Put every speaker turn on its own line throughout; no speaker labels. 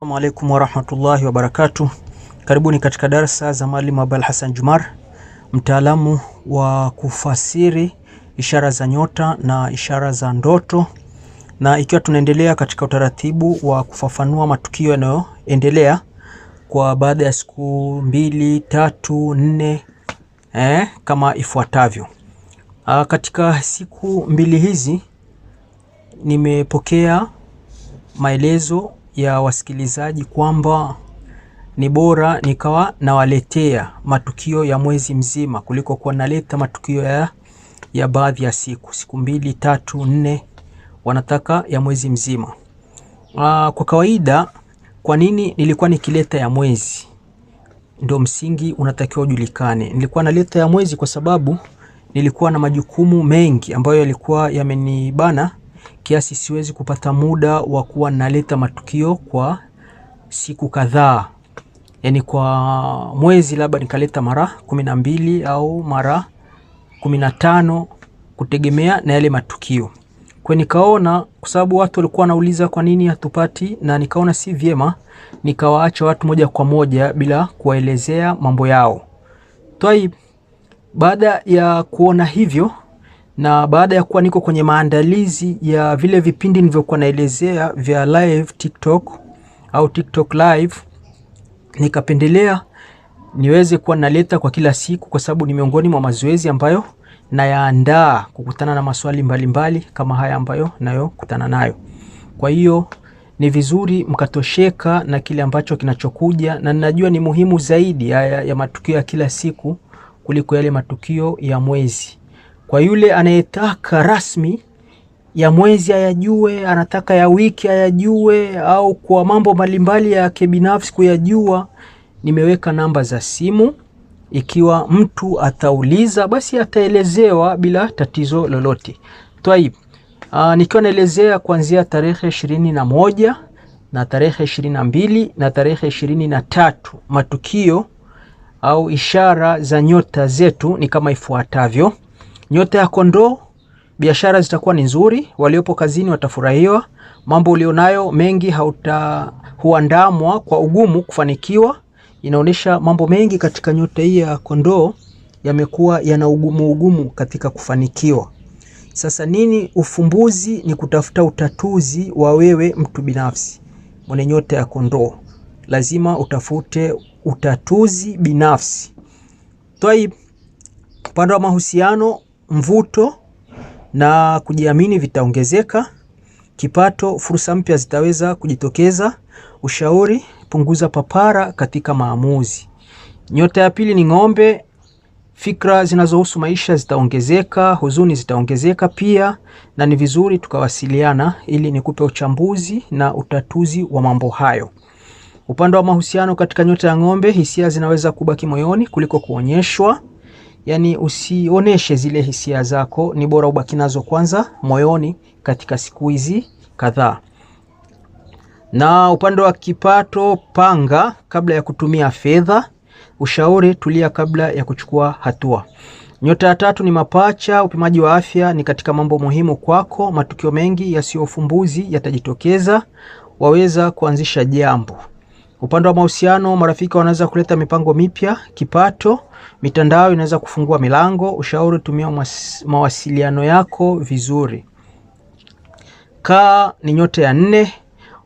Assalamu alaikum warahmatullahi wabarakatuh. Karibuni katika darasa za Mwalimu Abul Hassan Jumar, mtaalamu wa kufasiri ishara za nyota na ishara za ndoto, na ikiwa tunaendelea katika utaratibu wa kufafanua matukio yanayoendelea kwa baada ya siku 2, 3, 4 kama ifuatavyo. Katika siku 2 hizi nimepokea maelezo ya wasikilizaji kwamba ni bora nikawa nawaletea matukio ya mwezi mzima kuliko kuwa naleta matukio ya baadhi ya siku 2, 3, 4, wanataka ya mwezi mzima. Kwa kawaida, kwa nini nilikuwa nikileta ya mwezi? Ndio msingi unatakiwa ujulikane. Nilikuwa naleta ya mwezi kwa sababu nilikuwa na majukumu mengi ambayo yalikuwa yamenibana kiasi siwezi kupata muda wa kuwa naleta matukio kwa siku kadhaa. Yani kwa mwezi labda nikaleta mara 12 au mara 15 kutegemea na yale matukio. Kwa nikaona kwa sababu watu walikuwa wanauliza kwa nini hatupati, na nikaona si vyema nikawaacha watu moja kwa moja bila kuwaelezea mambo yao. Baada ya kuona hivyo na baada ya kuwa niko kwenye maandalizi ya vile vipindi nilivyokuwa naelezea vya live TikTok au TikTok live, nikapendelea niweze kuwa naleta kwa kila siku, kwa sababu ni miongoni mwa mazoezi ambayo nayaandaa kukutana na maswali mbalimbali kama haya ambayo nayo kutana nayo. Kwa hiyo ni vizuri mkatosheka na kile ambacho kinachokuja, na ninajua ni muhimu zaidi ya matukio ya kila siku kuliko yale matukio ya mwezi. Kwa yule anayetaka rasmi ya mwezi ayajue, anataka ya wiki ayajue, au kwa mambo mbalimbali ya kibinafsi kuyajua, nimeweka namba za simu. Ikiwa mtu atauliza basi ataelezewa bila tatizo lolote. Nikiwa naelezea kuanzia tarehe 21 na tarehe 22 na tarehe 23 matukio au ishara za nyota zetu ni kama ifuatavyo. Nyota ya Kondoo, biashara zitakuwa ni nzuri, waliopo kazini watafurahiwa, mambo ulionayo mengi huandamwa kwa ugumu kufanikiwa. Inaonesha mambo mengi katika nyota hii ya Kondoo yamekuwa yana ugumu katika kufanikiwa. Sasa nini ufumbuzi? Ni kutafuta utatuzi wa wewe mtu binafsi. Mwenye nyota ya Kondoo lazima utafute utatuzi binafsi. Upande wa mahusiano, mvuto na kujiamini vitaongezeka. Kipato, fursa mpya zitaweza kujitokeza. Ushauri, punguza papara katika maamuzi. Nyota ya pili ni Ng'ombe, fikra zinazohusu maisha zitaongezeka, huzuni zitaongezeka pia, na ni vizuri tukawasiliana ili nikupe uchambuzi na utatuzi wa mambo hayo. Upande wa mahusiano katika nyota ya Ng'ombe, hisia zinaweza kubaki moyoni kuliko kuonyeshwa. Yani usioneshe zile hisia zako, ni bora ubaki nazo kwanza moyoni katika siku hizi kadhaa. Na upande wa kipato, panga kabla ya kutumia fedha. Ushauri, tulia kabla ya kuchukua hatua. Nyota ya tatu ni Mapacha, upimaji wa afya ni katika mambo muhimu kwako. Matukio mengi yasiyo ufumbuzi yatajitokeza, waweza kuanzisha jambo. Upande wa mahusiano, marafiki wanaweza kuleta mipango mipya. Kipato, mitandao inaweza kufungua milango. Ushauri, tumia mawasiliano yako vizuri. Kaa ni nyota ya 4,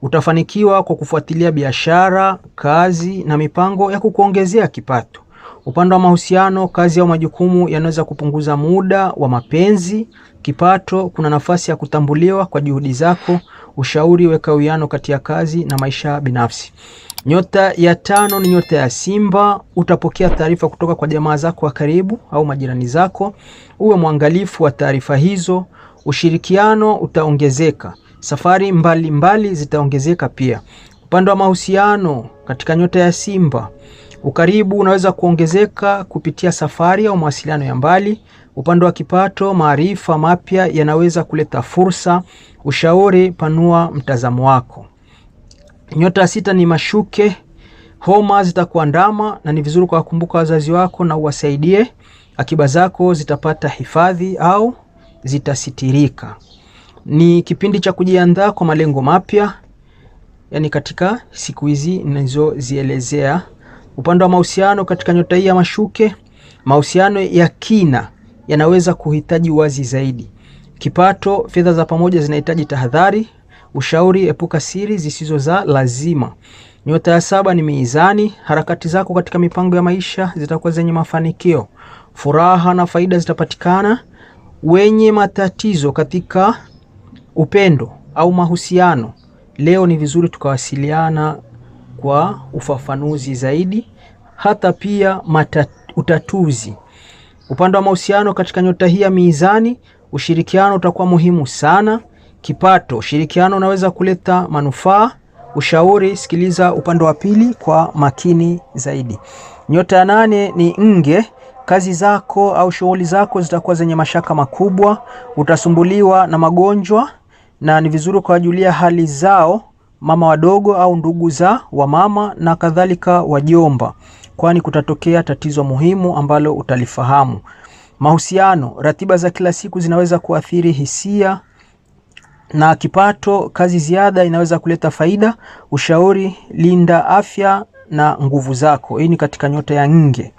utafanikiwa kwa kufuatilia biashara, kazi na mipango ya kukuongezea kipato. Upande wa mahusiano, kazi au majukumu yanaweza kupunguza muda wa mapenzi. Kipato, kuna nafasi ya kutambuliwa kwa juhudi zako. Ushauri, weka uwiano kati ya kazi na maisha binafsi. Nyota ya 5 ni nyota ya Simba, utapokea taarifa kutoka kwa jamaa zako wa karibu au majirani zako. Uwe mwangalifu wa taarifa hizo. Ushirikiano utaongezeka, safari mbali zitaongezeka pia. Upande wa mahusiano katika nyota ya Simba, ukaribu unaweza kuongezeka kupitia safari au mawasiliano ya mbali. Upande wa kipato, maarifa mapya yanaweza kuleta fursa. Ushauri, panua mtazamo wako. Nyota ya 6 ni Mashuke, homa zitakuandama na ni vizuri kuwakumbuka wazazi wako na uwasaidie. Akiba zako zitapata hifadhi au zitasitirika. Ni kipindi cha kujiandaa kwa malengo mapya. yani katika siku hizi nilizozielezea. Upande wa mahusiano katika nyota hii ya mashuke, mahusiano ya kina yanaweza kuhitaji wazi zaidi. Kipato, fedha za pamoja zinahitaji tahadhari. Ushauri, epuka siri zisizo za lazima. Nyota ya 7 ni Mizani. Harakati zako katika mipango ya maisha zitakuwa zenye mafanikio. Furaha na faida zitapatikana. Wenye matatizo katika upendo au mahusiano, leo ni vizuri tukawasiliana kwa ufafanuzi zaidi, hata pia utatuzi. Upande wa mahusiano katika nyota hii ya Mizani, ushirikiano utakuwa muhimu sana. Kipato, ushirikiano unaweza kuleta manufaa. Ushauri, sikiliza upande wa pili kwa makini zaidi. Nyota ya 8 ni Nge. Kazi zako au shughuli zako zitakuwa zenye mashaka makubwa. Utasumbuliwa na magonjwa na ni vizuri kuwajulia hali zao mama wadogo au ndugu za wa mama na kadhalika wajomba, kwani kutatokea tatizo muhimu ambalo utalifahamu. Mahusiano, ratiba za kila siku zinaweza kuathiri hisia. Na kipato, kazi ziada inaweza kuleta faida. Ushauri, linda afya na nguvu zako. Hii ni katika nyota ya Nge.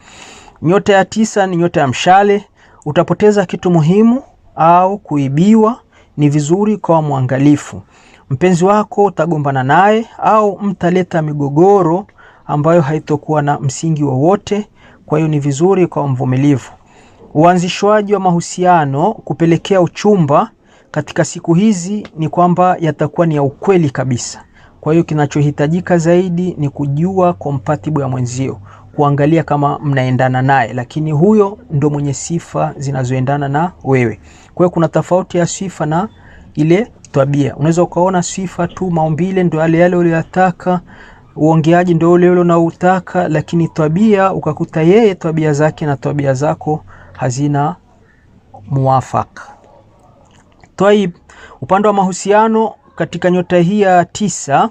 Nyota ya 9 ni nyota ya Mshale. Utapoteza kitu muhimu au kuibiwa, ni vizuri kwa mwangalifu. Mpenzi wako utagombana naye au mtaleta migogoro ambayo haitokuwa na msingi wowote, kwa hiyo ni vizuri kwa mvumilivu. Uanzishwaji wa mahusiano kupelekea uchumba katika siku hizi ni kwamba yatakuwa ni ya ukweli kabisa. Kwa hiyo kinachohitajika zaidi ni kujua compatible ya mwenzio, kuangalia kama mnaendana naye, lakini huyo ndo mwenye sifa zinazoendana na wewe. Kwa hiyo kuna tofauti ya sifa na ile tabia. Unaweza ukaona sifa tu, maumbile ndo yale yale uliyotaka, uongeaji ndo ule ule unaotaka, lakini tabia ukakuta yeye tabia zake na tabia zako hazina muafaka. Twaib, upande wa mahusiano katika nyota hii ya 9,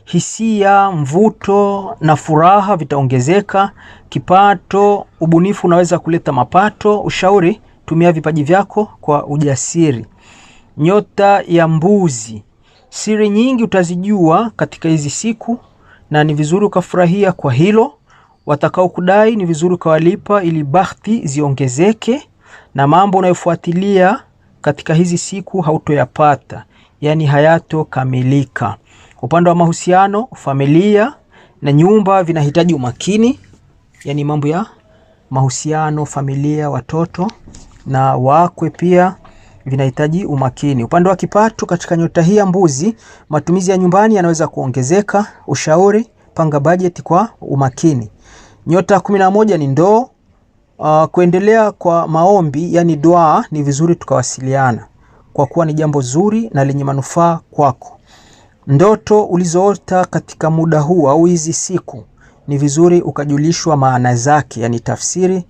hisia, mvuto na furaha vitaongezeka. Kipato, ubunifu unaweza kuleta mapato. Ushauri, tumia vipaji vyako kwa ujasiri. Nyota ya Mbuzi, siri nyingi utazijua katika hizi siku na ni vizuri ukafurahia kwa hilo. Watakao kudai ni vizuri ukawalipa ili bahati ziongezeke, na mambo unayofuatilia katika hizi siku hautoyapata, yani hayatokamilika. Upande wa mahusiano, familia na nyumba vinahitaji umakini, yani mambo ya mahusiano, familia, watoto na wakwe pia vinahitaji umakini. Upande wa kipato katika nyota hii ya Mbuzi, matumizi ya nyumbani yanaweza kuongezeka. Ushauri, panga bajeti kwa umakini. Nyota 11 ni Ndoo. Kuendelea kwa maombi, yani dua, ni vizuri tukawasiliana kwa kuwa ni jambo zuri na lenye manufaa kwako. Ndoto ulizoota katika muda huu au hizi siku ni vizuri ukajulishwa maana zake, yani tafsiri.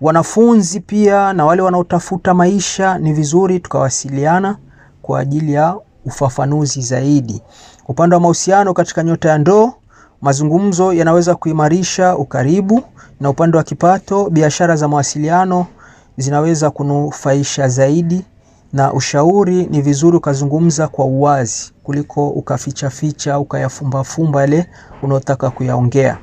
Wanafunzi pia na wale wanaotafuta maisha ni vizuri tukawasiliana kwa ajili ya ufafanuzi zaidi. Upande wa mahusiano katika nyota ya Ndoo, mazungumzo yanaweza kuimarisha ukaribu, na upande wa kipato, biashara za mawasiliano zinaweza kunufaisha zaidi, na ushauri ni vizuri ukazungumza kwa uwazi kuliko ukaficha ficha ukayafumba fumba yale unaotaka kuyaongea.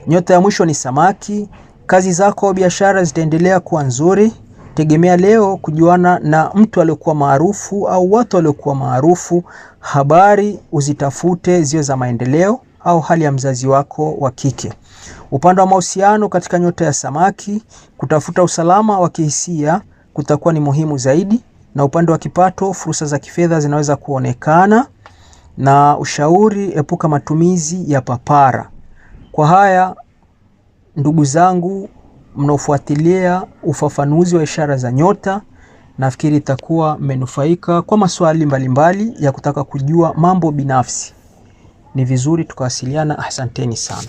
Nyota ya mwisho ni Samaki. Kazi zako biashara zitaendelea kuwa nzuri. Tegemea leo kujuana na mtu aliyokuwa maarufu au watu waliokuwa maarufu. Habari uzitafute ziwe za maendeleo au hali ya mzazi wako wa kike. Upande wa mahusiano katika nyota ya Samaki, kutafuta usalama wa kihisia kutakuwa ni muhimu zaidi, na upande wa kipato, fursa za kifedha zinaweza kuonekana, na ushauri, epuka matumizi ya papara. Kwa haya ndugu zangu mnaofuatilia ufafanuzi wa ishara za nyota, nafikiri itakuwa mmenufaika. Kwa maswali mbalimbali ya kutaka kujua mambo binafsi, ni vizuri tukawasiliana. Asanteni sana.